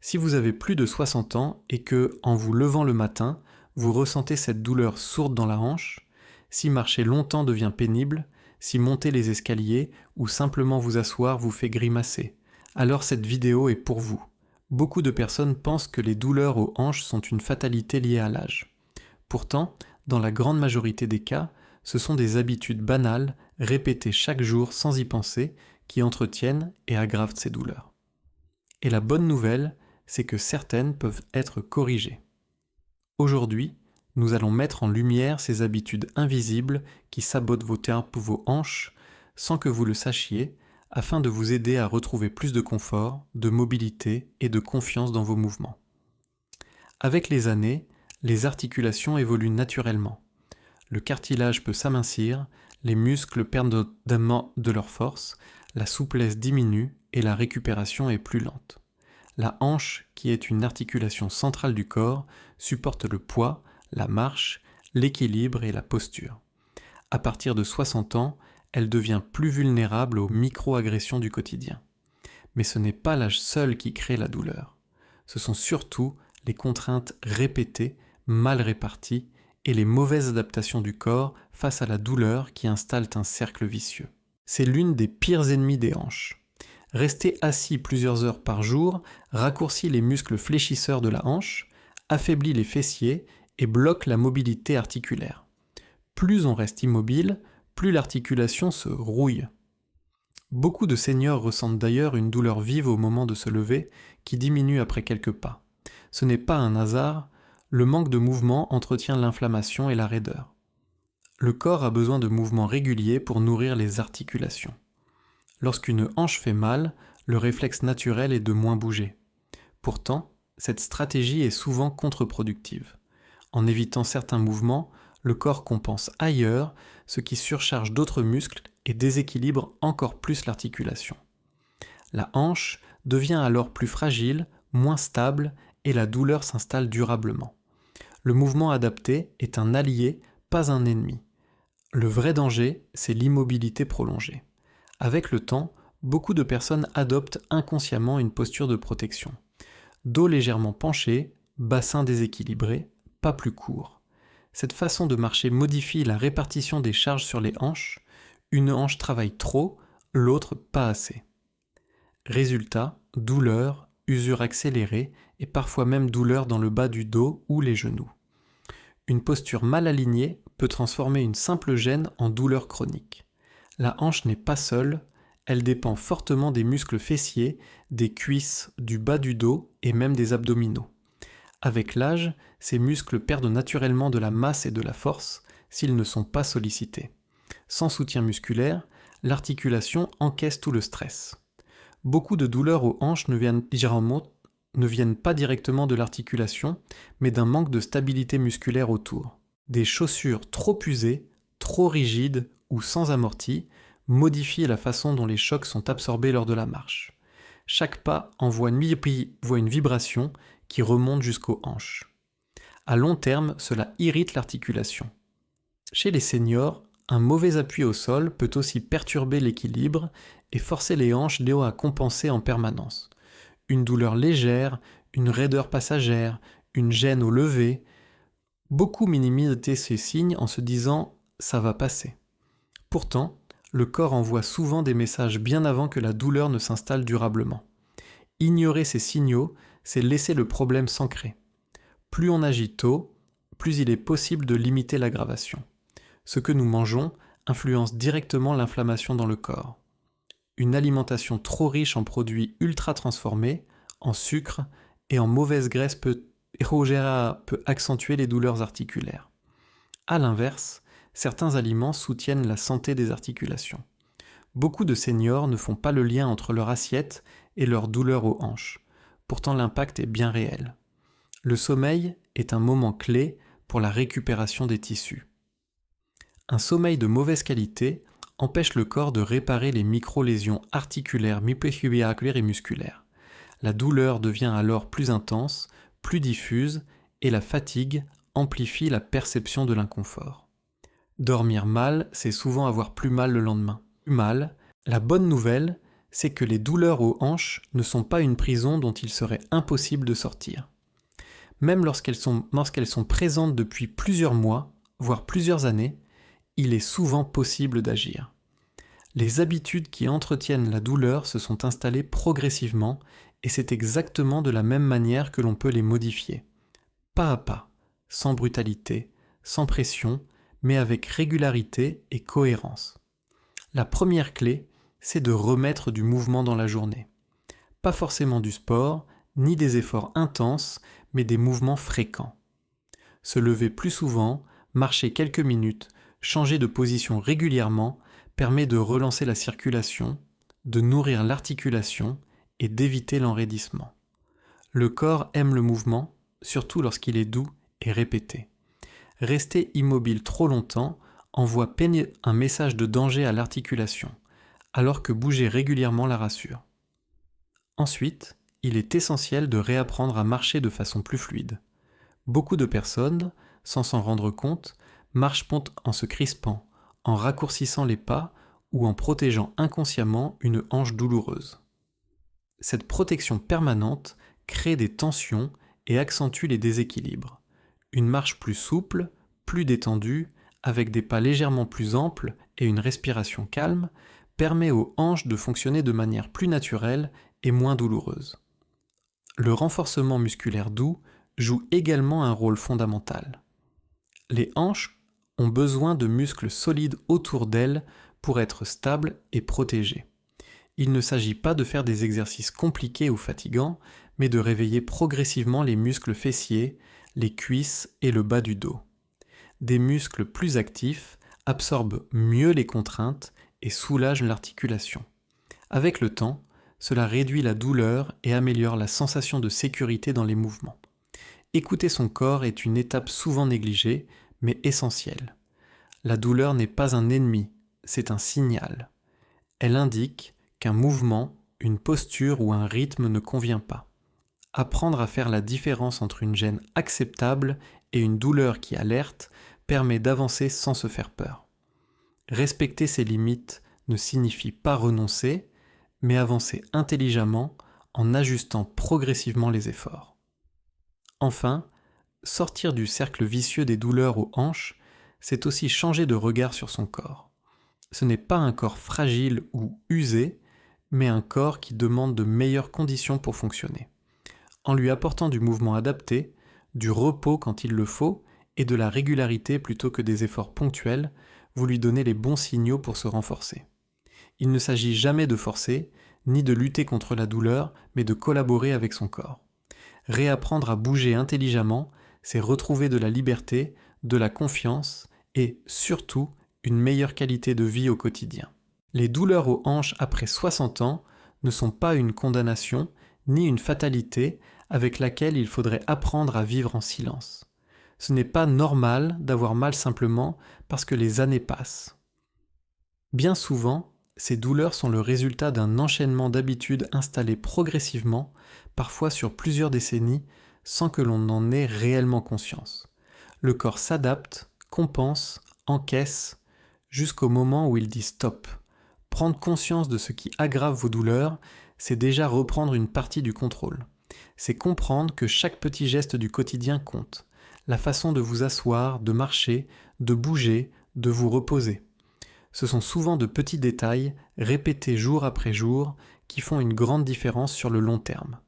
Si vous avez plus de 60 ans et que, en vous levant le matin, vous ressentez cette douleur sourde dans la hanche, si marcher longtemps devient pénible, si monter les escaliers ou simplement vous asseoir vous fait grimacer, alors cette vidéo est pour vous. Beaucoup de personnes pensent que les douleurs aux hanches sont une fatalité liée à l'âge. Pourtant, dans la grande majorité des cas, ce sont des habitudes banales, répétées chaque jour sans y penser, qui entretiennent et aggravent ces douleurs. Et la bonne nouvelle, c'est que certaines peuvent être corrigées. Aujourd'hui, nous allons mettre en lumière ces habitudes invisibles qui sabotent vos tempes ou vos hanches sans que vous le sachiez, afin de vous aider à retrouver plus de confort, de mobilité et de confiance dans vos mouvements. Avec les années, les articulations évoluent naturellement. Le cartilage peut s'amincir, les muscles perdent de leur force, la souplesse diminue et la récupération est plus lente. La hanche, qui est une articulation centrale du corps, supporte le poids, la marche, l'équilibre et la posture. À partir de 60 ans, elle devient plus vulnérable aux micro-agressions du quotidien. Mais ce n'est pas l'âge seul qui crée la douleur. Ce sont surtout les contraintes répétées, mal réparties, et les mauvaises adaptations du corps face à la douleur qui installent un cercle vicieux. C'est l'une des pires ennemies des hanches. Rester assis plusieurs heures par jour raccourcit les muscles fléchisseurs de la hanche, affaiblit les fessiers et bloque la mobilité articulaire. Plus on reste immobile, plus l'articulation se rouille. Beaucoup de seniors ressentent d'ailleurs une douleur vive au moment de se lever qui diminue après quelques pas. Ce n'est pas un hasard, le manque de mouvement entretient l'inflammation et la raideur. Le corps a besoin de mouvements réguliers pour nourrir les articulations. Lorsqu'une hanche fait mal, le réflexe naturel est de moins bouger. Pourtant, cette stratégie est souvent contre-productive. En évitant certains mouvements, le corps compense ailleurs, ce qui surcharge d'autres muscles et déséquilibre encore plus l'articulation. La hanche devient alors plus fragile, moins stable et la douleur s'installe durablement. Le mouvement adapté est un allié, pas un ennemi. Le vrai danger, c'est l'immobilité prolongée. Avec le temps, beaucoup de personnes adoptent inconsciemment une posture de protection. Dos légèrement penché, bassin déséquilibré, pas plus court. Cette façon de marcher modifie la répartition des charges sur les hanches. Une hanche travaille trop, l'autre pas assez. Résultat, douleur, usure accélérée et parfois même douleur dans le bas du dos ou les genoux. Une posture mal alignée peut transformer une simple gêne en douleur chronique. La hanche n'est pas seule, elle dépend fortement des muscles fessiers, des cuisses, du bas du dos et même des abdominaux. Avec l'âge, ces muscles perdent naturellement de la masse et de la force s'ils ne sont pas sollicités. Sans soutien musculaire, l'articulation encaisse tout le stress. Beaucoup de douleurs aux hanches ne viennent pas directement de l'articulation, mais d'un manque de stabilité musculaire autour. Des chaussures trop usées, trop rigides ou sans amorti modifient la façon dont les chocs sont absorbés lors de la marche. Chaque pas envoie une vibration qui remonte jusqu'aux hanches. À long terme, cela irrite l'articulation. Chez les seniors, un mauvais appui au sol peut aussi perturber l'équilibre et forcer les hanches à compenser en permanence. Une douleur légère, une raideur passagère, une gêne au lever. Beaucoup minimisent ces signes en se disant « ça va passer ». Pourtant, le corps envoie souvent des messages bien avant que la douleur ne s'installe durablement. Ignorer ces signaux, c'est laisser le problème s'ancrer. Plus on agit tôt, plus il est possible de limiter l'aggravation. Ce que nous mangeons influence directement l'inflammation dans le corps. Une alimentation trop riche en produits ultra transformés, en sucre et en mauvaise graisse peut accentuer les douleurs articulaires. A l'inverse, certains aliments soutiennent la santé des articulations. Beaucoup de seniors ne font pas le lien entre leur assiette et leur douleur aux hanches. Pourtant l'impact est bien réel. Le sommeil est un moment clé pour la récupération des tissus. Un sommeil de mauvaise qualité empêche le corps de réparer les micro-lésions articulaires, myofibrillaculaires et musculaires. La douleur devient alors plus intense, plus diffuse et la fatigue amplifie la perception de l'inconfort. Dormir mal, c'est souvent avoir plus mal le lendemain. Plus mal, la bonne nouvelle, c'est que les douleurs aux hanches ne sont pas une prison dont il serait impossible de sortir. Même lorsqu'elles sont présentes depuis plusieurs mois, voire plusieurs années, il est souvent possible d'agir. Les habitudes qui entretiennent la douleur se sont installées progressivement et c'est exactement de la même manière que l'on peut les modifier. Pas à pas, sans brutalité, sans pression, mais avec régularité et cohérence. La première clé, c'est de remettre du mouvement dans la journée. Pas forcément du sport, ni des efforts intenses, mais des mouvements fréquents. Se lever plus souvent, marcher quelques minutes, changer de position régulièrement permet de relancer la circulation, de nourrir l'articulation et d'éviter l'enraidissement. Le corps aime le mouvement, surtout lorsqu'il est doux et répété. Rester immobile trop longtemps envoie un message de danger à l'articulation, alors que bouger régulièrement la rassure. Ensuite, il est essentiel de réapprendre à marcher de façon plus fluide. Beaucoup de personnes, sans s'en rendre compte, marchent en se crispant, en raccourcissant les pas ou en protégeant inconsciemment une hanche douloureuse. Cette protection permanente crée des tensions et accentue les déséquilibres. Une marche plus souple, plus détendue, avec des pas légèrement plus amples et une respiration calme, permet aux hanches de fonctionner de manière plus naturelle et moins douloureuse. Le renforcement musculaire doux joue également un rôle fondamental. Les hanches ont besoin de muscles solides autour d'elles pour être stables et protégées. Il ne s'agit pas de faire des exercices compliqués ou fatigants, mais de réveiller progressivement les muscles fessiers, les cuisses et le bas du dos. Des muscles plus actifs absorbent mieux les contraintes et soulagent l'articulation. Avec le temps, cela réduit la douleur et améliore la sensation de sécurité dans les mouvements. Écouter son corps est une étape souvent négligée, mais essentielle. La douleur n'est pas un ennemi, c'est un signal. Elle indique qu'un mouvement, une posture ou un rythme ne convient pas. Apprendre à faire la différence entre une gêne acceptable et une douleur qui alerte permet d'avancer sans se faire peur. Respecter ses limites ne signifie pas renoncer, mais avancer intelligemment en ajustant progressivement les efforts. Enfin, sortir du cercle vicieux des douleurs aux hanches, c'est aussi changer de regard sur son corps. Ce n'est pas un corps fragile ou usé, mais un corps qui demande de meilleures conditions pour fonctionner. En lui apportant du mouvement adapté, du repos quand il le faut et de la régularité plutôt que des efforts ponctuels, vous lui donnez les bons signaux pour se renforcer. Il ne s'agit jamais de forcer, ni de lutter contre la douleur, mais de collaborer avec son corps. Réapprendre à bouger intelligemment, c'est retrouver de la liberté, de la confiance et, surtout, une meilleure qualité de vie au quotidien. Les douleurs aux hanches après 60 ans ne sont pas une condamnation, ni une fatalité avec laquelle il faudrait apprendre à vivre en silence. Ce n'est pas normal d'avoir mal simplement parce que les années passent. Bien souvent, ces douleurs sont le résultat d'un enchaînement d'habitudes installées progressivement, parfois sur plusieurs décennies, sans que l'on en ait réellement conscience. Le corps s'adapte, compense, encaisse, jusqu'au moment où il dit stop. Prendre conscience de ce qui aggrave vos douleurs, c'est déjà reprendre une partie du contrôle. C'est comprendre que chaque petit geste du quotidien compte. La façon de vous asseoir, de marcher, de bouger, de vous reposer. Ce sont souvent de petits détails, répétés jour après jour, qui font une grande différence sur le long terme.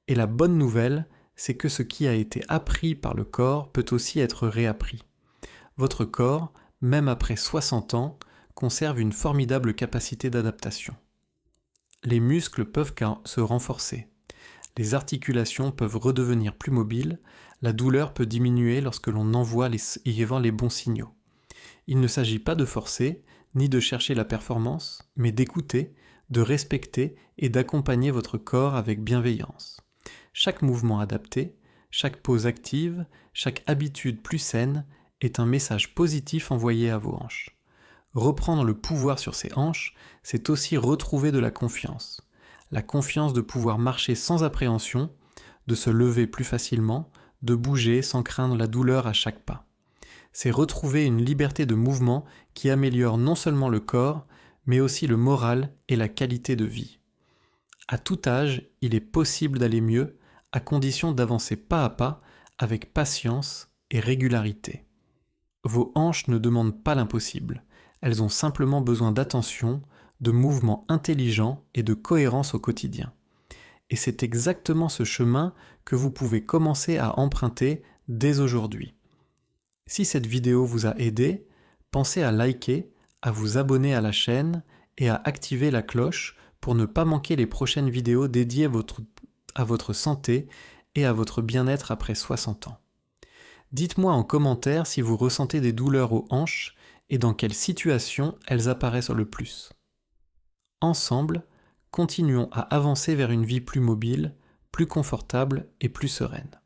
Et la bonne nouvelle, c'est que ce qui a été appris par le corps peut aussi être réappris. Votre corps, même après 60 ans, conserve une formidable capacité d'adaptation. Les muscles peuvent se renforcer. Les articulations peuvent redevenir plus mobiles, la douleur peut diminuer lorsque l'on envoie les bons signaux. Il ne s'agit pas de forcer, ni de chercher la performance, mais d'écouter, de respecter et d'accompagner votre corps avec bienveillance. Chaque mouvement adapté, chaque pause active, chaque habitude plus saine est un message positif envoyé à vos hanches. Reprendre le pouvoir sur ses hanches, c'est aussi retrouver de la confiance. La confiance de pouvoir marcher sans appréhension, de se lever plus facilement, de bouger sans craindre la douleur à chaque pas. C'est retrouver une liberté de mouvement qui améliore non seulement le corps, mais aussi le moral et la qualité de vie. À tout âge, il est possible d'aller mieux, à condition d'avancer pas à pas, avec patience et régularité. Vos hanches ne demandent pas l'impossible, elles ont simplement besoin d'attention, de mouvements intelligents et de cohérence au quotidien. Et c'est exactement ce chemin que vous pouvez commencer à emprunter dès aujourd'hui. Si cette vidéo vous a aidé, pensez à liker, à vous abonner à la chaîne et à activer la cloche pour ne pas manquer les prochaines vidéos dédiées à votre santé et à votre bien-être après 60 ans. Dites-moi en commentaire si vous ressentez des douleurs aux hanches et dans quelles situations elles apparaissent le plus. Ensemble, continuons à avancer vers une vie plus mobile, plus confortable et plus sereine.